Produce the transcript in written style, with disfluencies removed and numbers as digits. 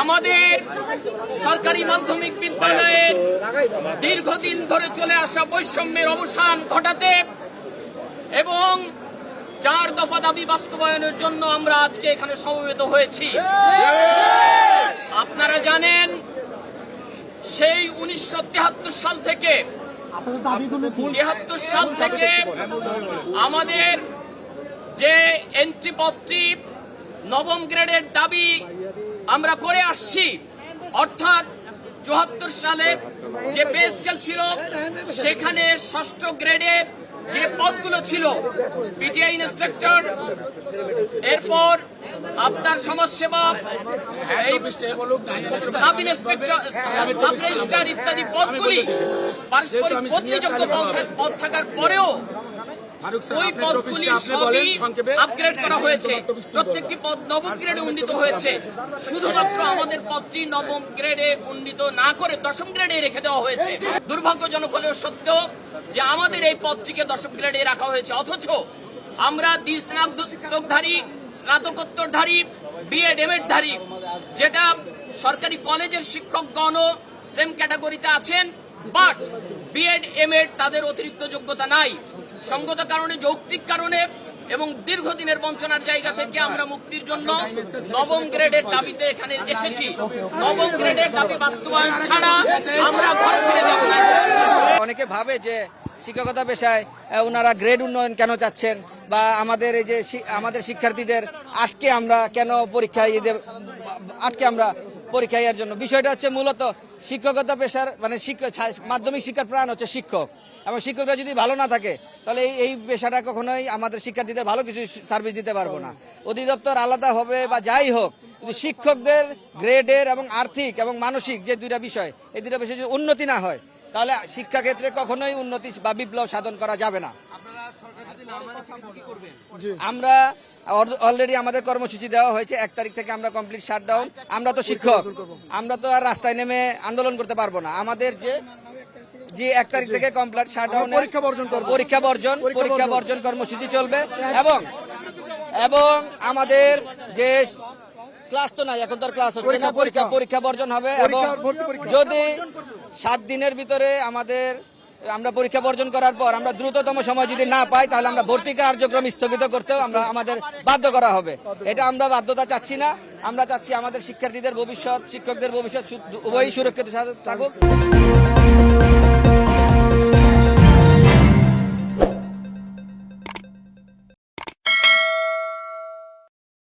আমাদের সরকারি মাধ্যমিক বিদ্যালয়ের দীর্ঘদিন ধরে চলে আসা বৈষম্যের অবসান ঘটাতে এবং 4 দফা দাবি বাস্তবায়নের জন্য আমরা আজকে এখানে সমবেত হয়েছি। আপনারা জানেন সেই 1973 সাল থেকে আমাদের যে এন্ট্রি পদটি নবম গ্রেডের দাবি আমরা করে আসছি, অর্থাৎ 74 সালে যে পে স্কেল ছিল সেখানে 6ষ্ঠ গ্রেডের যে পদগুলো ছিল পিটিআই ইন্সট্রাক্টর, এরপর আপনার সমাজসেবা, সাব ইন্সপেক্টর, সাব রেজিস্ট্রার ইত্যাদি পদগুলি পারস্পরিক বদলিযোগ্য পদ থাকার পরেও ওই পদগুলি সবই আপগ্রেড করা হয়েছে। প্রত্যেকটি পদ নবম গ্রেডে উন্নীত হয়েছে। শুধুমাত্র আমাদের পদটি নবম গ্রেডে উন্নীত না করে 10ম গ্রেডে রেখে দেওয়া হয়েছে। দুর্ভাগ্যজনক হলেও সত্য যে আমাদের এই পদটিকে 10ম গ্রেডে রাখা হয়েছে, অথচ আমরা স্নাতকধারী, স্নাতকোত্তরধারী, বিএড এমএডধারী, যেটা সরকারি কলেজের শিক্ষকগণও সেম ক্যাটাগরিতে আছেন, বাট বিএড এমএড তাদের অতিরিক্ত যোগ্যতা নাই। সঙ্গত কারণে, যৌক্তিক কারণে এবং দীর্ঘদিনের বঞ্চনার জায়গা থেকে আমরা মুক্তির জন্য নবম গ্রেডের দাবিতে এখানে এসেছি। নবম গ্রেডের দাবি বাস্তবায়ন ছাড়া আমরা ঘর ছেড়ে যাব না। অনেকে ভাবে যে শিক্ষকতা পেশায় ওনারা গ্রেড উন্নয়ন কেন চাচ্ছেন, বা আমাদের এই যে আমাদের শিক্ষার্থীদের আজকে আমরা কেন পরীক্ষার জন্য। বিষয়টা হচ্ছে মূলত শিক্ষকতা পেশার মানে মাধ্যমিক শিক্ষার প্রাণ হচ্ছে শিক্ষক, এবং শিক্ষকরা যদি ভালো না থাকে তাহলে এই পেশাটা কখনোই আমাদের শিক্ষার্থীদের ভালো কিছু সার্ভিস দিতে পারবো না। অধিদপ্তর আলাদা হবে বা যাই হোক, কিন্তু শিক্ষকদের গ্রেডের এবং আর্থিক এবং মানসিক যে দুইটা বিষয়, এই দুইটা বিষয় যদি উন্নতি না হয় তাহলে শিক্ষাক্ষেত্রে কখনোই উন্নতি বা বিপ্লব সাধন করা যাবে না। আমরা অলরেডি আমাদের কর্মসূচি দেওয়া হয়েছে, 1 তারিখ থেকে আমরা কমপ্লিট শাটডাউন। আমরা তো শিক্ষক, আমরা তো আর রাস্তায় নেমে আন্দোলন করতে পারবো না। আমাদের যে 1 তারিখ থেকে কমপ্লিট শাটডাউন, পরীক্ষা বর্জন কর্মসূচি চলবে, এবং আমাদের যে ক্লাস তো নাই, এখন তো ক্লাস হচ্ছে না, পরীক্ষা বর্জন হবে। এবং যদি 7 দিনের ভিতরে আমরা পরীক্ষা বর্জন করার পর আমরা দ্রুততম সময় যদি না পাই, তাহলে আমরা ভর্তি কার্যক্রম স্থগিত করতেও আমাদের বাধ্য করা হবে। এটা আমরা বাধ্যতা চাচ্ছি না। আমরা চাচ্ছি আমাদের শিক্ষার্থীদের ভবিষ্যৎ, শিক্ষকদের ভবিষ্যৎ উভয়ই সুরক্ষিত থাকুক।